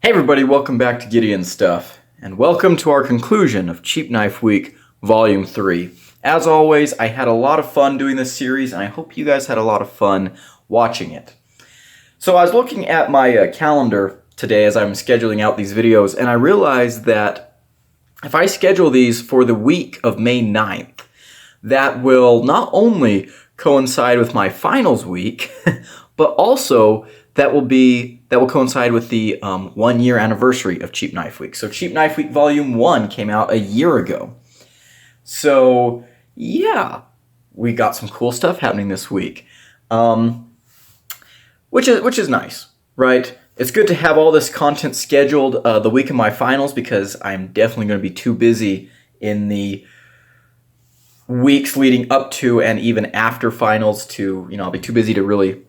Hey everybody, welcome back to Gideon Stuff, and welcome to our conclusion of Cheap Knife Week, Volume 3. As always, I had a lot of fun doing this series, and I hope you guys had a lot of fun watching it. So I was looking at my calendar today as I'm scheduling out these videos, and I realized that if I schedule these for the week of May 9th, that will not only coincide with my finals week, but also that will coincide with the 1 year anniversary of Cheap Knife Week. So Cheap Knife Week Volume 1 came out a year ago. So yeah, we got some cool stuff happening this week, which is nice, right? It's good to have all this content scheduled the week of my finals because I'm definitely going to be too busy in the weeks leading up to and even after finals to, I'll be too busy to really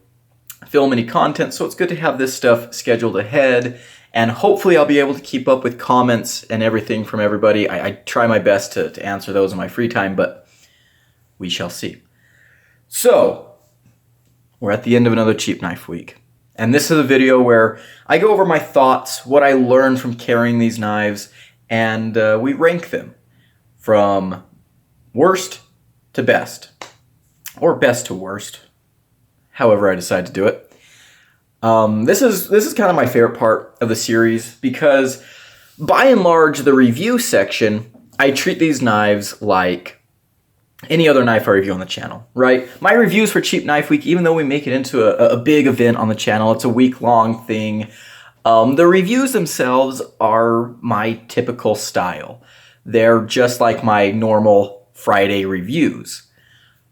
film any content, so it's good to have this stuff scheduled ahead, and hopefully I'll be able to keep up with comments and everything from everybody. I try my best to answer those in my free time, but we shall see. So, we're at the end of another Cheap Knife Week, and this is a video where I go over my thoughts, what I learned from carrying these knives, and we rank them from worst to best, or best to worst, however I decide to do it. This is kind of my favorite part of the series because, by and large, the review section, I treat these knives like any other knife I review on the channel, right? My reviews for Cheap Knife Week, even though we make it into a big event on the channel, it's a week-long thing, the reviews themselves are my typical style. They're just like my normal Friday reviews.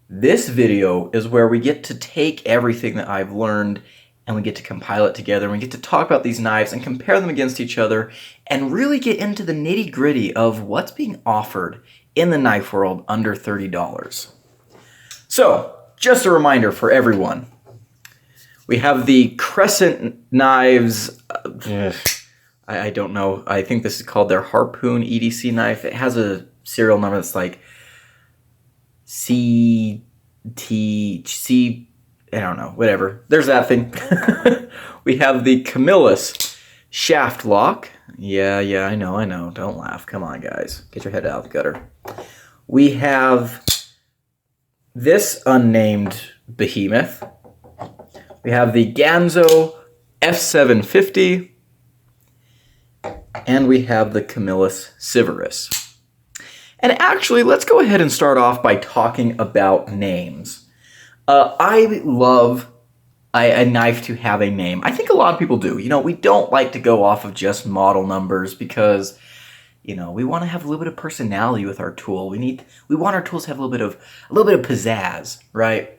This video is where we get to take everything that I've learned and we get to compile it together, and we get to talk about these knives and compare them against each other and really get into the nitty-gritty of what's being offered in the knife world under $30. So, just a reminder for everyone. We have the Crescent knives. I don't know. I think this is called their Harpoon EDC knife. It has a serial number that's like I don't know, whatever. There's that thing. We have the Camillus Shaft Lock. Yeah, I know. Don't laugh. Come on, guys. Get your head out of the gutter. We have this unnamed behemoth. We have the Ganzo F750. And we have the Camillus Siverus. And actually, let's go ahead and start off by talking about names. I love a knife to have a name. I think a lot of people do. We don't like to go off of just model numbers because, we want to have a little bit of personality with our tool. We want our tools to have a little bit of pizzazz, right?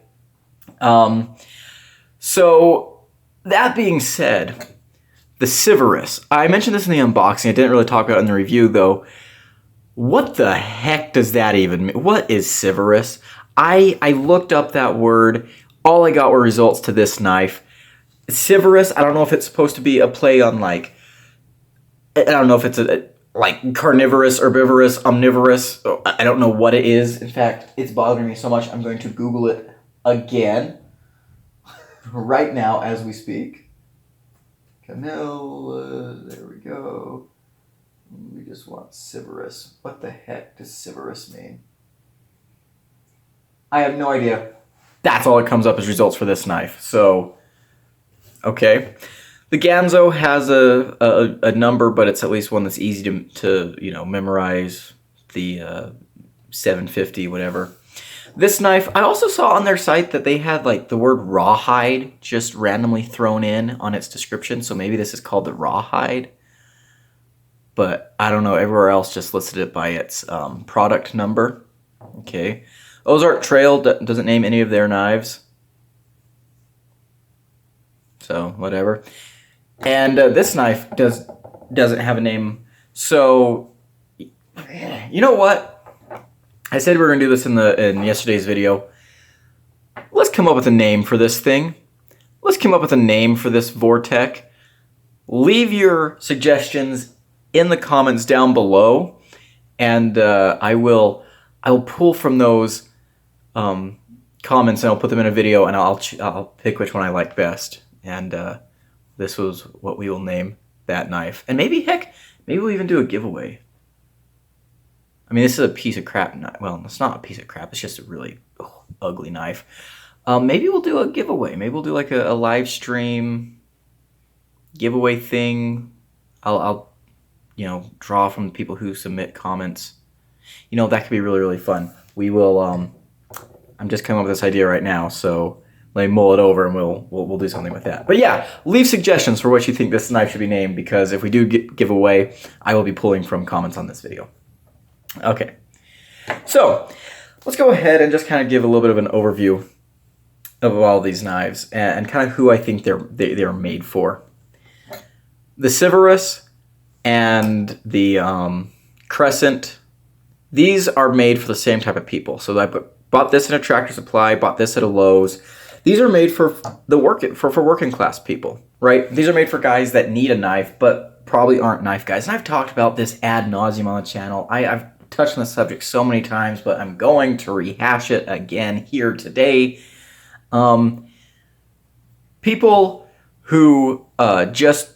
So that being said, the Siverus. I mentioned this in the unboxing. I didn't really talk about it in the review though. What the heck does that even mean? What is Siverus? I looked up that word. All I got were results to this knife. Siverus, I don't know if it's supposed to be a play on I don't know if it's like carnivorous, herbivorous, omnivorous. I don't know what it is. In fact, it's bothering me so much I'm going to Google it again right now as we speak. Camille, there we go. We just want Siverus. What the heck does Siverus mean? I have no idea. That's all that comes up as results for this knife. So, okay. The Ganzo has a number, but it's at least one that's easy to memorize. The 750, whatever. This knife, I also saw on their site that they had the word rawhide just randomly thrown in on its description. So maybe this is called the rawhide. But I don't know, everywhere else just listed it by its product number. Okay. Ozark Trail doesn't name any of their knives. So, whatever. And this knife doesn't have a name. So, you know what? I said we were going to do this in yesterday's video. Let's come up with a name for this thing. Let's come up with a name for this Vortech. Leave your suggestions in the comments down below, and I will pull from those comments and I'll put them in a video, and I'll pick which one I like best. And this was what we will name that knife. And maybe we'll even do a giveaway. I mean, this is a piece of crap knife. Well, it's not a piece of crap. It's just a really ugly knife. Maybe we'll do a giveaway. Maybe we'll do like a live stream giveaway thing. I'll draw from the people who submit comments. That could be really, really fun. We will. I'm just coming up with this idea right now, so let me mull it over and we'll do something with that. But yeah, leave suggestions for what you think this knife should be named, because if we do give away, I will be pulling from comments on this video. Okay, so let's go ahead and just kind of give a little bit of an overview of all these knives and kind of who I think they're made for. The Siverus and the Crescent, these are made for the same type of people. So I bought this in a Tractor Supply, bought this at a Lowe's. These are made for working class people, right? These are made for guys that need a knife, but probably aren't knife guys. And I've talked about this ad nauseum on the channel. I've touched on the subject so many times, but I'm going to rehash it again here today. People who just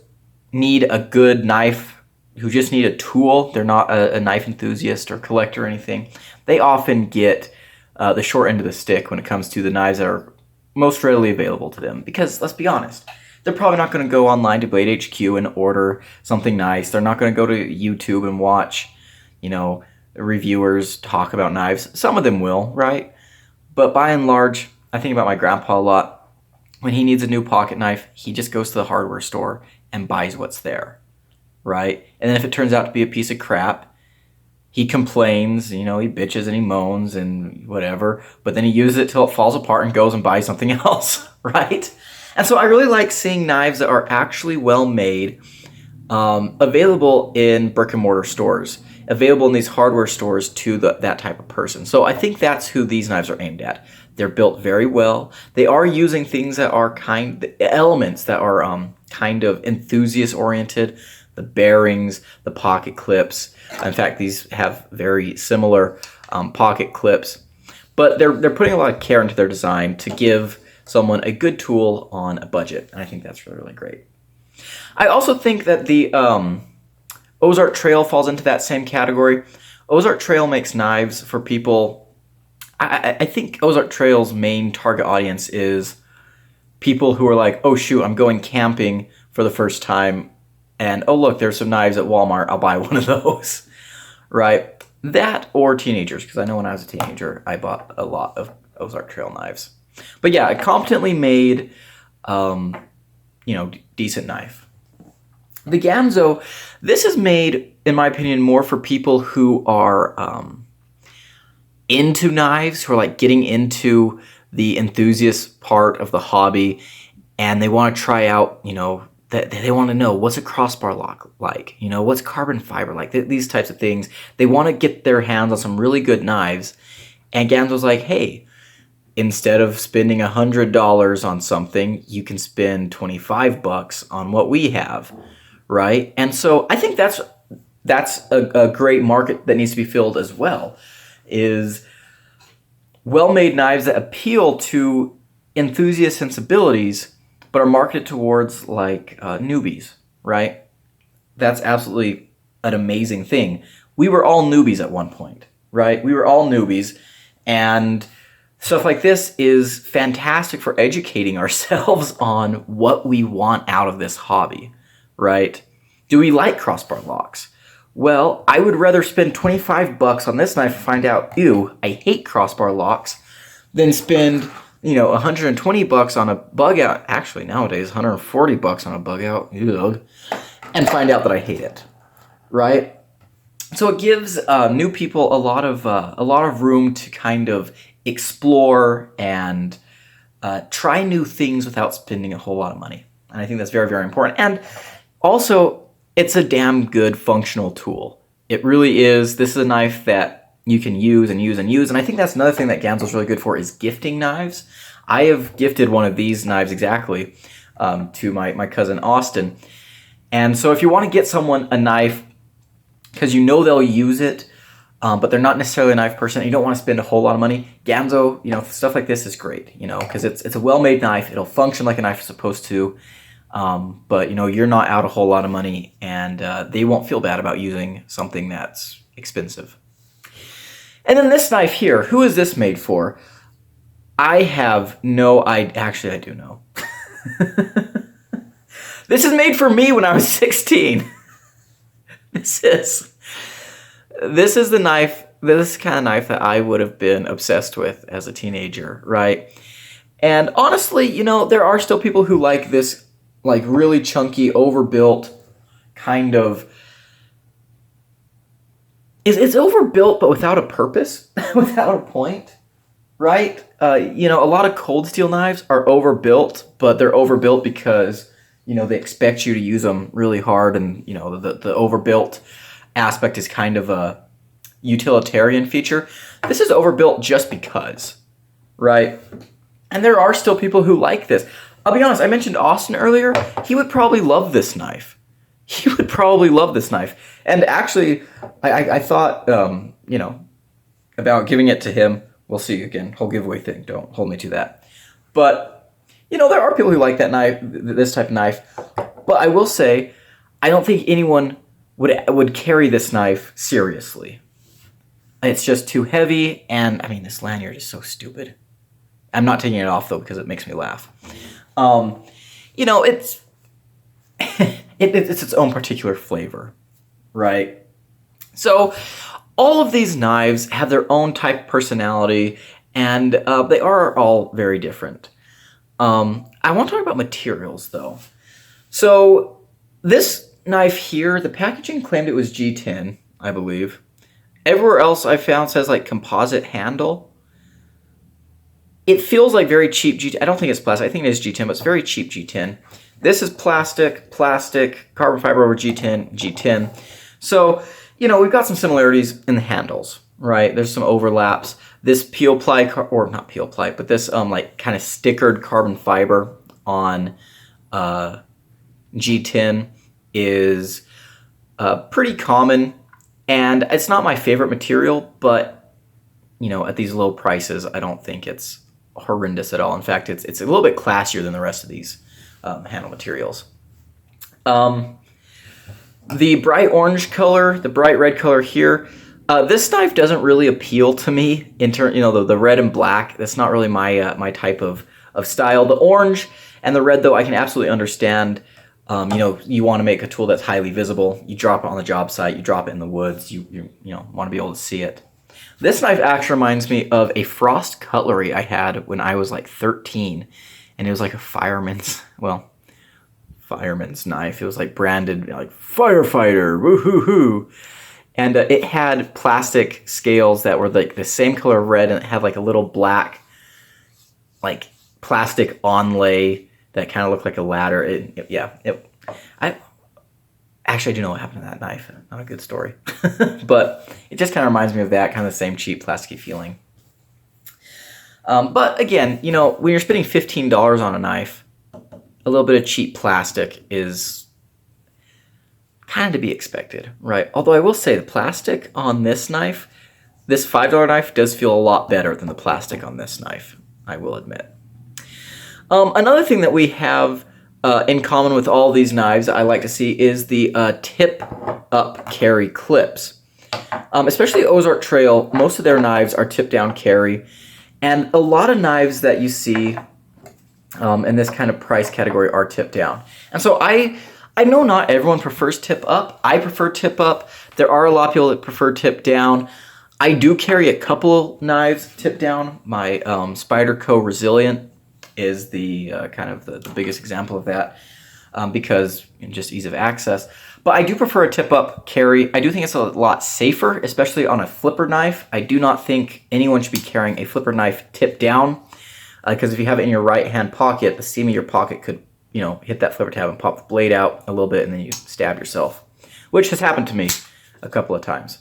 need a good knife, who just need a tool, they're not a knife enthusiast or collector or anything, they often get the short end of the stick when it comes to the knives that are most readily available to them. Because let's be honest, they're probably not going to go online to Blade HQ and order something nice. They're not going to go to YouTube and watch, reviewers talk about knives. Some of them will, right? But by and large, I think about my grandpa a lot. When he needs a new pocket knife, he just goes to the hardware store and buys what's there, right? And then if it turns out to be a piece of crap, he complains, he bitches and he moans and whatever, but then he uses it till it falls apart and goes and buys something else, right? And so I really like seeing knives that are actually well made, available in brick and mortar stores, available in these hardware stores to that type of person. So I think that's who these knives are aimed at. They're built very well. They are using things that are elements that are kind of enthusiast oriented. The bearings, the pocket clips. In fact, these have very similar pocket clips, but they're putting a lot of care into their design to give someone a good tool on a budget, and I think that's really, really great. I also think that the Ozark Trail falls into that same category. Ozark Trail makes knives for people. I think Ozark Trail's main target audience is people who are like, oh shoot, I'm going camping for the first time, and oh look, there's some knives at Walmart, I'll buy one of those, right? That or teenagers, because I know when I was a teenager, I bought a lot of Ozark Trail knives. But yeah, a competently made, decent knife. The Ganzo, this is made, in my opinion, more for people who are into knives, who are like getting into the enthusiast part of the hobby, and they want to try out, that they want to know, what's a crossbar lock like? What's carbon fiber like? These types of things. They want to get their hands on some really good knives. And Ganzo's like, hey, instead of spending $100 on something, you can spend $25 on what we have, right? And so I think that's a great market that needs to be filled as well, is well-made knives that appeal to enthusiast sensibilities, but are marketed towards like newbies, right? That's absolutely an amazing thing. We were all newbies at one point, right? We were all newbies, and stuff like this is fantastic for educating ourselves on what we want out of this hobby, right? Do we like crossbar locks? Well, I would rather spend $25 on this knife and find out, ew, I hate crossbar locks, than spend $120 on a bug out. Actually, nowadays, $140 on a bug out, ugh, and find out that I hate it, right? So it gives new people a lot of room to kind of explore and try new things without spending a whole lot of money, and I think that's very, very important. And also, it's a damn good functional tool. It really is. This is a knife that you can use and use and use. And I think that's another thing that Ganzo's really good for, is gifting knives. I have gifted one of these knives exactly to my cousin Austin. And so if you want to get someone a knife because they'll use it, but they're not necessarily a knife person, and you don't want to spend a whole lot of money, Ganzo, stuff like this is great, because it's a well-made knife. It'll function like a knife is supposed to. But you're not out a whole lot of money, and they won't feel bad about using something that's expensive. And then this knife here, who is this made for? I have no idea. Actually, I do know. This is made for me when I was 16. This is the knife, this kind of knife that I would have been obsessed with as a teenager, right? And honestly, there are still people who like this, like really chunky, overbuilt kind of. It's overbuilt, but without a purpose, without a point, right? A lot of cold steel knives are overbuilt, but they're overbuilt because they expect you to use them really hard, and the overbuilt aspect is kind of a utilitarian feature. This is overbuilt just because, right? And there are still people who like this. I'll be honest, I mentioned Austin earlier. He would probably love this knife. He would probably love this knife. And actually, I thought, about giving it to him. We'll see again, whole giveaway thing. Don't hold me to that. But, there are people who like that knife, this type of knife. But I will say, I don't think anyone would carry this knife seriously. It's just too heavy, and this lanyard is so stupid. I'm not taking it off though because it makes me laugh. It's it's its own particular flavor, right? So all of these knives have their own type of personality, and they are all very different. I want to talk about materials though. So this knife here, the packaging claimed it was G10, I believe. Everywhere else I found says like composite handle. It feels like very cheap G10. I don't think it's plastic. I think it is G10, but it's very cheap G10. This is plastic, carbon fiber over G10. So, we've got some similarities in the handles, right? There's some overlaps. This peel ply, or not peel ply, but this like kind of stickered carbon fiber on G10 is pretty common, and it's not my favorite material, but at these low prices, I don't think it's horrendous at all. In fact, it's a little bit classier than the rest of these handle materials. The bright orange color, the bright red color here, this knife doesn't really appeal to me in turn. The red and black, that's not really my type of style. The orange and the red, though, I can absolutely understand. You want to make a tool that's highly visible. You drop it on the job site. You drop it in the woods. You want to be able to see it. This knife actually reminds me of a Frost cutlery I had when I was like 13, and it was like a fireman's knife. It was like branded like firefighter, woo-hoo-hoo. And it had plastic scales that were like the same color of red, and it had like a little black, like plastic onlay that kind of looked like a ladder. I do know what happened to that knife. Not a good story. But it just kind of reminds me of that, kind of the same cheap, plasticky feeling. But again, when you're spending $15 on a knife, a little bit of cheap plastic is kind of to be expected, right? Although I will say the plastic on this knife, this $5 knife does feel a lot better than the plastic on this knife, I will admit. Another thing that we have in common with all these knives that I like to see is the tip-up carry clips. Especially Ozark Trail, most of their knives are tip-down carry, and a lot of knives that you see in this kind of price category are tip-down. And so I know not everyone prefers tip-up. I prefer tip-up. There are a lot of people that prefer tip-down. I do carry a couple knives tip-down. My Spyderco Resilient is the kind of the biggest example of that because just ease of access. But I do prefer a tip-up carry. I do think it's a lot safer, especially on a flipper knife. I do not think anyone should be carrying a flipper knife tip down because if you have it in your right-hand pocket, the seam of your pocket could hit that flipper tab and pop the blade out a little bit, and then you stab yourself, which has happened to me a couple of times.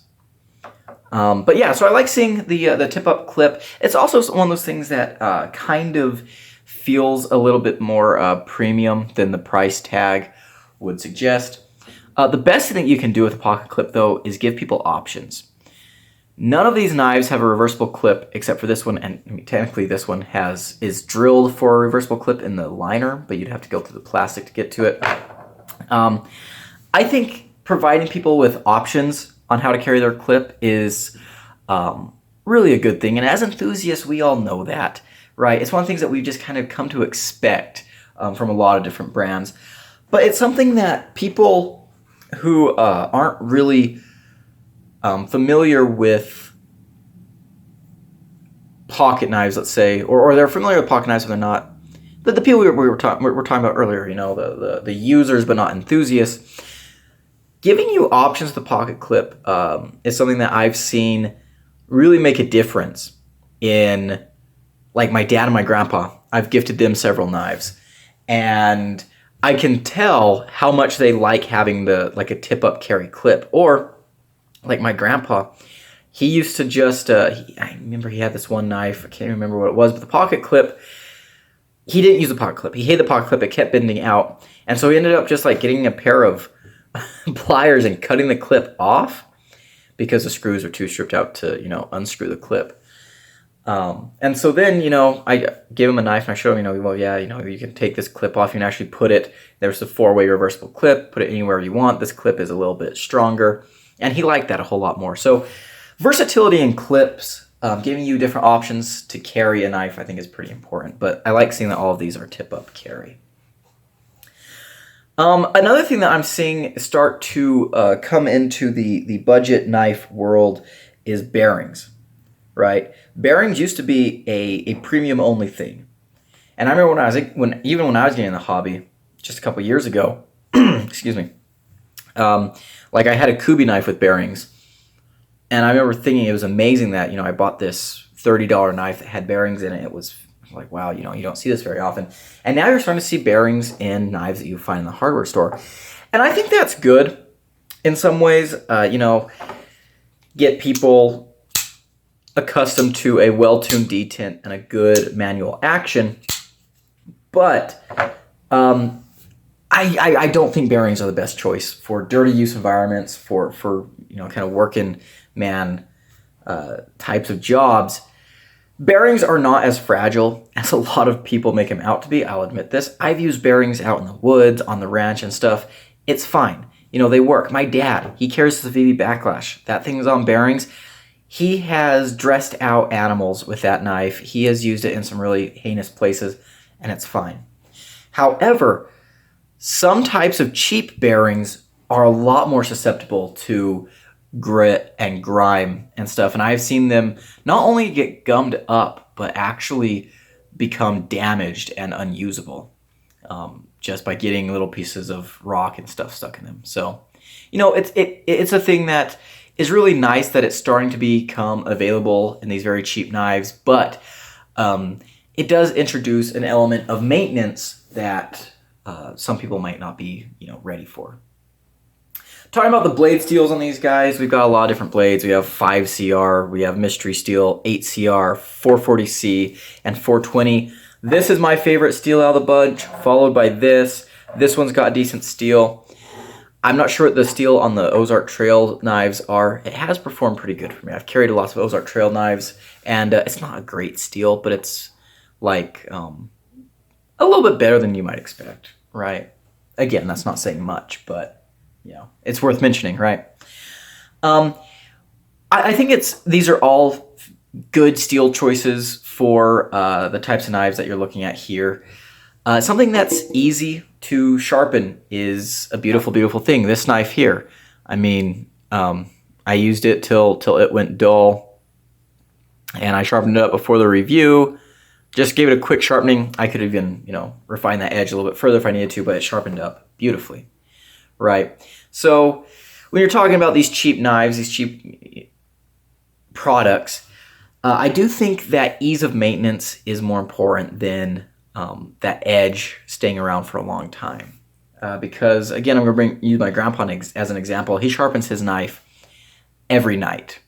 But yeah, so I like seeing the tip-up clip. It's also one of those things that kind of feels a little bit more premium than the price tag would suggest. The best thing that you can do with a pocket clip, though, is give people options. None of these knives have a reversible clip except for this one, and I mean, technically this one is drilled for a reversible clip in the liner, but you'd have to go through the plastic to get to it. I think providing people with options on how to carry their clip is really a good thing, and as enthusiasts, we all know that, right? It's one of the things that we've just kind of come to expect from a lot of different brands, but it's something that people who aren't really familiar with pocket knives, let's say, or they're familiar with pocket knives, but they're not. The people we were talking about earlier, you know, the users but not enthusiasts. Giving you options to pocket clip is something that I've seen really make a difference in, like, my dad and my grandpa. I've gifted them several knives, and I can tell how much they like having a tip-up carry clip. Or like my grandpa, he used to just, I remember he had this one knife, I can't remember what it was, but the pocket clip, he didn't use the pocket clip. He hated the pocket clip, it kept bending out. And so he ended up just like getting a pair of pliers and cutting the clip off because the screws were too stripped out to, you know, unscrew the clip. And so then, you know, I gave him a knife and I showed him, you know, well, yeah, you know, you can take this clip off. You can actually put it, there's a 4-way reversible clip, put it anywhere you want. This clip is a little bit stronger. And he liked that a whole lot more. So versatility in clips, giving you different options to carry a knife, I think is pretty important. But I like seeing that all of these are tip-up carry. Another thing that I'm seeing start to come into the budget knife world is bearings, right? Bearings used to be a premium only thing. And I remember when I was getting in the hobby just a couple years ago, excuse me, like I had a Kubi knife with bearings, and I remember thinking it was amazing that, you know, I bought this $30 knife that had bearings in it. It was like, wow, you know, you don't see this very often. And now you're starting to see bearings in knives that you find in the hardware store. And I think that's good in some ways, you know, get people accustomed to a well-tuned detent and a good manual action. But I don't think bearings are the best choice for dirty use environments, for you know, kind of working man types of jobs. Bearings are not as fragile as a lot of people make them out to be. I'll admit this. I've used bearings out in the woods, on the ranch and stuff. It's fine. You know, they work. My dad, he carries the VB Backlash. That thing is on bearings. He has dressed out animals with that knife. He has used it in some really heinous places, and it's fine. However, some types of cheap bearings are a lot more susceptible to grit and grime and stuff, and I've seen them not only get gummed up but actually become damaged and unusable just by getting little pieces of rock and stuff stuck in them. So, you know, it's a thing that is really nice that it's starting to become available in these very cheap knives, but it does introduce an element of maintenance that some people might not be, you know, ready for. Talking about the blade steels on these guys, we've got a lot of different blades. We have 5CR, we have Mystery Steel, 8CR, 440C, and 420. This is my favorite steel out of the bunch, followed by this. This one's got decent steel. I'm not sure what the steel on the Ozark Trail knives are. It has performed pretty good for me. I've carried lots of Ozark Trail knives, and it's not a great steel, but it's like a little bit better than you might expect, right? Again, that's not saying much, but you know, it's worth mentioning, right? I think these are all good steel choices for the types of knives that you're looking at here. Something that's easy to sharpen is a beautiful, beautiful thing. This knife here, I mean, I used it till it went dull, and I sharpened it up before the review. Just gave it a quick sharpening. I could even, you know, refine that edge a little bit further if I needed to, but it sharpened up beautifully, right? So when you're talking about these cheap knives, these cheap products, I do think that ease of maintenance is more important than that edge staying around for a long time. Because, again, I'm going to use my grandpa as an example. He sharpens his knife every night,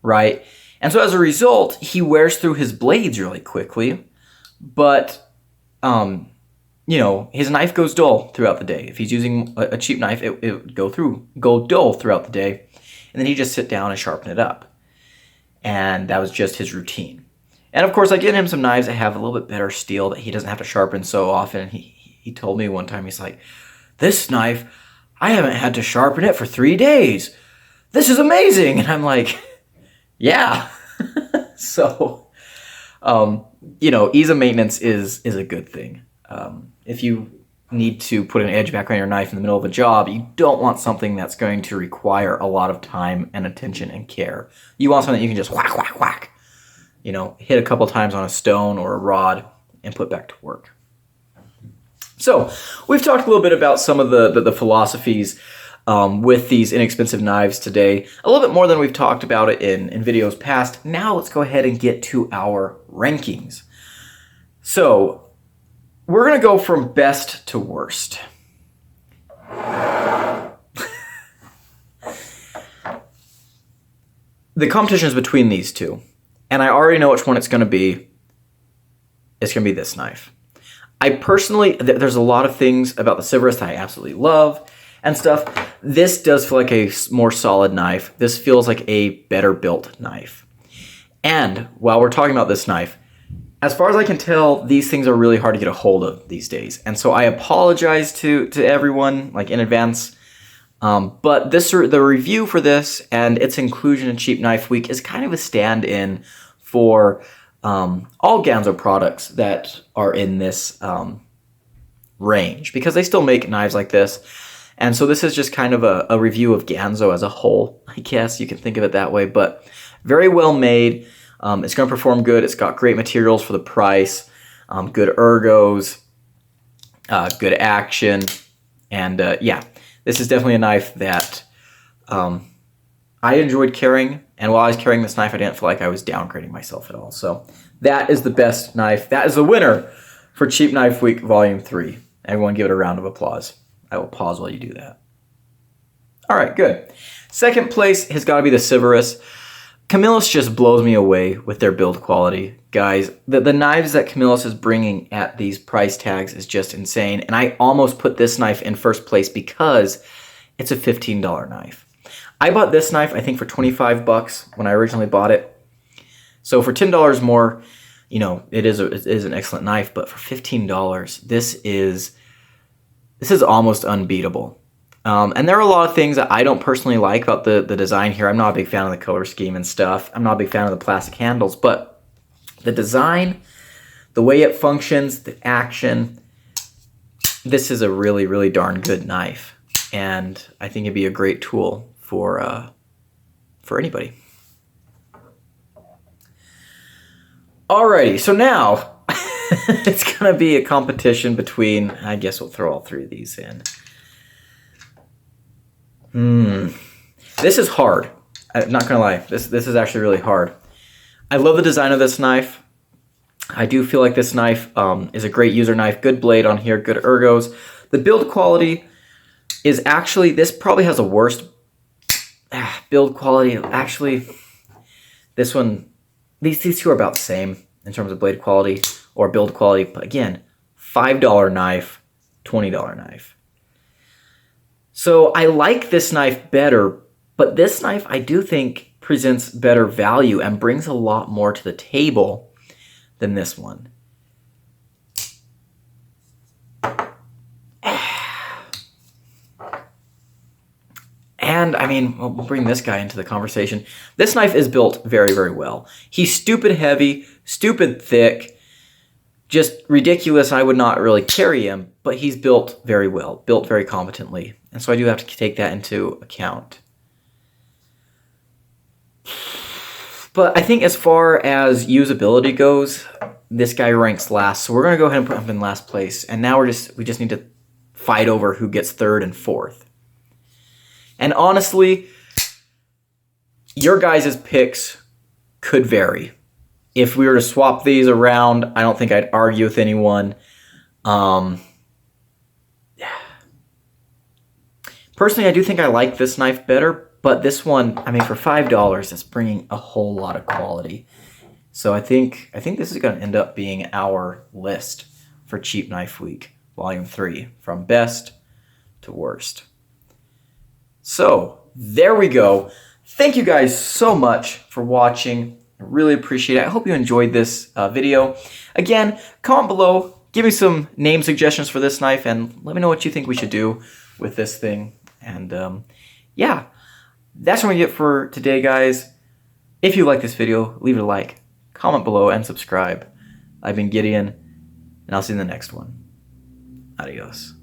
right? And so as a result, he wears through his blades really quickly, but you know, his knife goes dull throughout the day. If he's using a cheap knife, it would go dull throughout the day, and then he just sit down and sharpen it up. and that was just his routine. And of course, I get him some knives that have a little bit better steel that he doesn't have to sharpen so often. He told me one time, he's like, "This knife, I haven't had to sharpen it for 3 days. This is amazing." And I'm like, yeah. So, ease of maintenance is a good thing. If you need to put an edge back on your knife in the middle of a job, you don't want something that's going to require a lot of time and attention and care. You want something that you can just whack, whack, whack, hit a couple times on a stone or a rod and put back to work. So we've talked a little bit about some of the philosophies with these inexpensive knives today, a little bit more than we've talked about it in videos past. Now let's go ahead and get to our rankings. So we're going to go from best to worst. The competition is between these two, and I already know which one it's going to be. It's going to be this knife. I personally, there's a lot of things about the Siverus that I absolutely love and stuff. This does feel like a more solid knife. This feels like a better built knife. And while we're talking about this knife, as far as I can tell, these things are really hard to get a hold of these days. And so I apologize to everyone in advance. But the review for this and its inclusion in Cheap Knife Week is kind of a stand-in for all Ganzo products that are in this range, because they still make knives like this. And so this is just kind of a review of Ganzo as a whole, I guess you can think of it that way, but very well made. It's going to perform good. It's got great materials for the price, good ergos, good action, and this is definitely a knife that I enjoyed carrying, and while I was carrying this knife, I didn't feel like I was downgrading myself at all. So that is the best knife. That is the winner for Cheap Knife Week Volume 3. Everyone give it a round of applause. I will pause while you do that. All right, good. Second place has got to be the Siverus. Camillus just blows me away with their build quality. Guys, the knives that Camillus is bringing at these price tags is just insane. And I almost put this knife in first place because it's a $15 knife. I bought this knife, I think, for $25 when I originally bought it. So for $10 more, it is an excellent knife. But for $15, this is almost unbeatable. And there are a lot of things that I don't personally like about the design here. I'm not a big fan of the color scheme and stuff. I'm not a big fan of the plastic handles, but the design, the way it functions, the action, this is a really, really darn good knife. And I think it'd be a great tool for anybody. Alrighty, so now it's going to be a competition between, I guess we'll throw all three of these in. This is hard. I'm not gonna lie. This is actually really hard. I love the design of this knife. I do feel like this knife is a great user knife. Good blade on here, good ergos. The build quality is actually, this probably has the worst build quality. Actually, this one, these two are about the same in terms of blade quality or build quality. But again, $5 knife, $20 knife. So I like this knife better, but this knife I do think presents better value and brings a lot more to the table than this one. And I mean, we'll bring this guy into the conversation. This knife is built very, very well. He's stupid heavy, stupid thick, just ridiculous. I would not really carry him, but he's built very well, built very competently. And so I do have to take that into account. But I think as far as usability goes, this guy ranks last. So we're going to go ahead and put him in last place. And now we just need to fight over who gets third and fourth. And honestly, your guys' picks could vary. If we were to swap these around, I don't think I'd argue with anyone. Personally, I do think I like this knife better, but this one, I mean, for $5, it's bringing a whole lot of quality. So I think this is going to end up being our list for Cheap Knife Week, Volume 3, from best to worst. So there we go. thank you guys so much for watching. I really appreciate it. I hope you enjoyed this video. Again, comment below, give me some name suggestions for this knife, and let me know what you think we should do with this thing. And yeah, that's what we get for today, guys. If you like this video, leave it a like, comment below, and subscribe. I've been Gideon, and I'll see you in the next one. Adios.